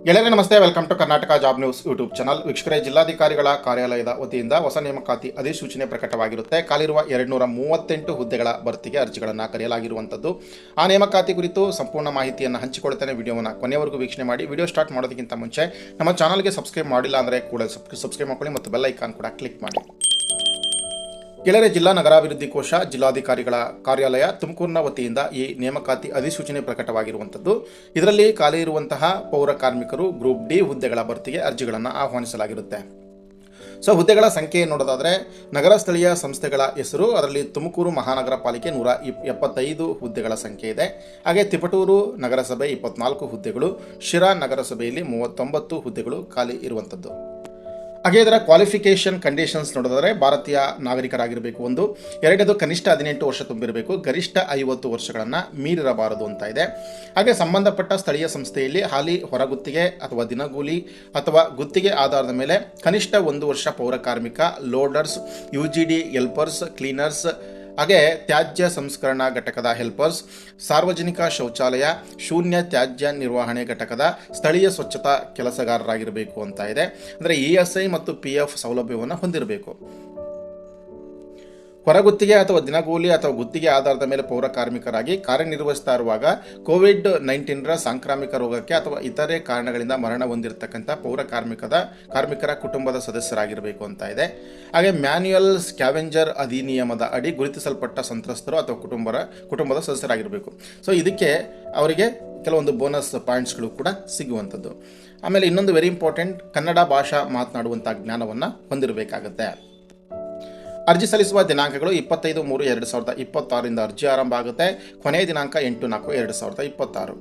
ಗೆಳೆಯರೇ ನಮಸ್ತೆ, welcome to Karnataka job news YouTube channel. ವೀಕ್ಷಕರೇ, ಜಿಲ್ಲಾಧಿಕಾರಿಗಳ ಕಾರ್ಯಾಲಯದ ವತಿಯಿಂದ ಹೊಸ ನೇಮಕಾತಿ ಅಧಿಸೂಚನೆ ಪ್ರಕಟವಾಗಿರುತ್ತೆ. ಕಾಲಿರುವ 238 ಹುದ್ದೆಗಳ ಭರ್ತಿಗೆ ಅರ್ಜಿಗಳನ್ನು ಕರೆಯಲಾಗಿರುವಂಥದ್ದು. ಆ ನೇಮಕಾತಿ ಕುರಿತು ಸಂಪೂರ್ಣ ಮಾಹಿತಿಯನ್ನು ಹಂಚಿಕೊಳ್ತೇನೆ. ವಿಡಿಯೋವನ್ನು ಕೊನೆಯವರೆಗೂ ವೀಕ್ಷಣೆ ಮಾಡಿ. ವಿಡಿಯೋ ಸ್ಟಾರ್ಟ್ ಮಾಡೋದಕ್ಕಿಂತ ಮುಂಚೆ ನಮ್ಮ ಚಾನಲ್ಗೆ ಸಬ್ಸ್ಕ್ರೈಬ್ ಮಾಡಿಲ್ಲ ಅಂದರೆ ಕೂಡ ಸಬ್ಸ್ಕ್ರೈಬ್ ಮಾಡ್ಕೊಳ್ಳಿ ಮತ್ತು ಬೆಲ್ ಐಕಾನ್ ಕೂಡ ಕ್ಲಿಕ್ ಮಾಡಿ. ಗೆಳೆಯರೆ, ಜಿಲ್ಲಾ ನಗರಾಭಿವೃದ್ಧಿ ಕೋಶ ಜಿಲ್ಲಾಧಿಕಾರಿಗಳ ಕಾರ್ಯಾಲಯ ತುಮಕೂರಿನ ವತಿಯಿಂದ ಈ ನೇಮಕಾತಿ ಅಧಿಸೂಚನೆ ಪ್ರಕಟವಾಗಿರುವಂಥದ್ದು. ಇದರಲ್ಲಿ ಖಾಲಿ ಇರುವಂತಹ ಪೌರ ಕಾರ್ಮಿಕರು ಗ್ರೂಪ್ ಡಿ ಹುದ್ದೆಗಳ ಭರ್ತಿಗೆ ಅರ್ಜಿಗಳನ್ನು ಆಹ್ವಾನಿಸಲಾಗಿರುತ್ತೆ. ಸೊ ಹುದ್ದೆಗಳ ಸಂಖ್ಯೆ ನೋಡೋದಾದರೆ, ನಗರ ಸ್ಥಳೀಯ ಸಂಸ್ಥೆಗಳ ಹೆಸರು, ಅದರಲ್ಲಿ ತುಮಕೂರು ಮಹಾನಗರ ಪಾಲಿಕೆ 175 ಹುದ್ದೆಗಳ ಸಂಖ್ಯೆ ಇದೆ. ಹಾಗೆ ತಿಪಟೂರು ನಗರಸಭೆ 24 ಹುದ್ದೆಗಳು, ಶಿರಾ ನಗರಸಭೆಯಲ್ಲಿ 39 ಹುದ್ದೆಗಳು ಖಾಲಿ ಇರುವಂಥದ್ದು. ಹಾಗೆ ಇದರ ಕ್ವಾಲಿಫಿಕೇಷನ್ ಕಂಡೀಷನ್ಸ್ ನೋಡಿದರೆ, ಭಾರತೀಯ ನಾಗರಿಕರಾಗಿರಬೇಕು ಒಂದು, ಎರಡನೇದು ಕನಿಷ್ಠ 18 ವರ್ಷ ತುಂಬಿರಬೇಕು, ಗರಿಷ್ಠ 50 ವರ್ಷಗಳನ್ನು ಮೀರಿರಬಾರದು ಅಂತ ಇದೆ. ಹಾಗೆ ಸಂಬಂಧಪಟ್ಟ ಸ್ಥಳೀಯ ಸಂಸ್ಥೆಯಲ್ಲಿ ಹಾಲಿ ಹೊರಗುತ್ತಿಗೆ ಅಥವಾ ದಿನಗೂಲಿ ಅಥವಾ ಗುತ್ತಿಗೆ ಆಧಾರದ ಮೇಲೆ ಕನಿಷ್ಠ 1 ವರ್ಷ ಪೌರ ಕಾರ್ಮಿಕ, ಲೋಡರ್ಸ್, UGD ಹೆಲ್ಪರ್ಸ್, ಕ್ಲೀನರ್ಸ್, ಹಾಗೆ ತ್ಯಾಜ್ಯ ಸಂಸ್ಕರಣಾ ಘಟಕದ ಹೆಲ್ಪರ್ಸ್, ಸಾರ್ವಜನಿಕ ಶೌಚಾಲಯ, ಶೂನ್ಯ ತ್ಯಾಜ್ಯ ನಿರ್ವಹಣೆ ಘಟಕದ ಸ್ಥಳೀಯ ಸ್ವಚ್ಛತಾ ಕೆಲಸಗಾರರಾಗಿರಬೇಕು ಅಂತ ಇದೆ. ಅಂದರೆ ESI ಮತ್ತು PF ಸೌಲಭ್ಯವನ್ನು ಹೊಂದಿರಬೇಕು. ಹೊರಗುತ್ತಿಗೆ ಅಥವಾ ದಿನಗೂಲಿ ಅಥವಾ ಗುತ್ತಿಗೆ ಆಧಾರದ ಮೇಲೆ ಪೌರ ಕಾರ್ಮಿಕರಾಗಿ ಕಾರ್ಯನಿರ್ವಹಿಸ್ತಾ ಇರುವಾಗ COVID-19 ಸಾಂಕ್ರಾಮಿಕ ರೋಗಕ್ಕೆ ಅಥವಾ ಇತರೆ ಕಾರಣಗಳಿಂದ ಮರಣ ಹೊಂದಿರತಕ್ಕಂಥ ಪೌರ ಕಾರ್ಮಿಕರ ಕುಟುಂಬದ ಸದಸ್ಯರಾಗಿರಬೇಕು ಅಂತ ಇದೆ. ಹಾಗೆ ಮ್ಯಾನ್ಯುಯಲ್ ಸ್ಕ್ಯಾವೆಂಜರ್ ಅಧಿನಿಯಮದ ಅಡಿ ಗುರುತಿಸಲ್ಪಟ್ಟ ಸಂತ್ರಸ್ತರು ಅಥವಾ ಕುಟುಂಬದ ಸದಸ್ಯರಾಗಿರಬೇಕು. ಸೊ ಇದಕ್ಕೆ ಅವರಿಗೆ ಕೆಲವೊಂದು ಬೋನಸ್ ಪಾಯಿಂಟ್ಸ್ಗಳು ಕೂಡ ಸಿಗುವಂಥದ್ದು. ಆಮೇಲೆ ಇನ್ನೊಂದು ವೆರಿ ಇಂಪಾರ್ಟೆಂಟ್, ಕನ್ನಡ ಭಾಷಾ ಮಾತನಾಡುವಂಥ ಜ್ಞಾನವನ್ನು ಹೊಂದಿರಬೇಕಾಗುತ್ತೆ. ಅರ್ಜಿ ಸಲ್ಲಿಸುವ ದಿನಾಂಕಗಳು 25/3/2026 ಅರ್ಜಿ ಆರಂಭ ಆಗುತ್ತೆ. ಕೊನೆಯ ದಿನಾಂಕ 8/4/2026.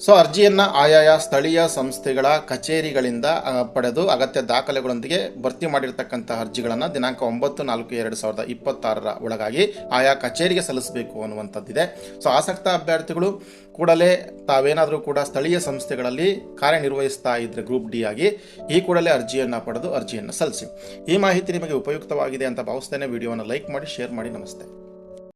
ಸೊ ಅರ್ಜಿಯನ್ನು ಆಯಾಯ ಸ್ಥಳೀಯ ಸಂಸ್ಥೆಗಳ ಕಚೇರಿಗಳಿಂದ ಪಡೆದು ಅಗತ್ಯ ದಾಖಲೆಗಳೊಂದಿಗೆ ಭರ್ತಿ ಮಾಡಿರ್ತಕ್ಕಂಥ ಅರ್ಜಿಗಳನ್ನು ದಿನಾಂಕ 9/4/2026 ಒಳಗಾಗಿ ಆಯಾ ಕಚೇರಿಗೆ ಸಲ್ಲಿಸಬೇಕು ಅನ್ನುವಂಥದ್ದಿದೆ. ಸೊ ಆಸಕ್ತ ಅಭ್ಯರ್ಥಿಗಳು ಕೂಡಲೇ ತಾವೇನಾದರೂ ಕೂಡ ಸ್ಥಳೀಯ ಸಂಸ್ಥೆಗಳಲ್ಲಿ ಕಾರ್ಯನಿರ್ವಹಿಸ್ತಾ ಇದ್ದರೆ ಗ್ರೂಪ್ ಡಿ ಆಗಿ ಈ ಕೂಡಲೇ ಅರ್ಜಿಯನ್ನು ಪಡೆದು ಅರ್ಜಿಯನ್ನು ಸಲ್ಲಿಸಿ. ಈ ಮಾಹಿತಿ ನಿಮಗೆ ಉಪಯುಕ್ತವಾಗಿದೆ ಅಂತ ಭಾವಿಸ್ತೇನೆ. ವಿಡಿಯೋವನ್ನು ಲೈಕ್ ಮಾಡಿ, ಶೇರ್ ಮಾಡಿ. ನಮಸ್ತೆ.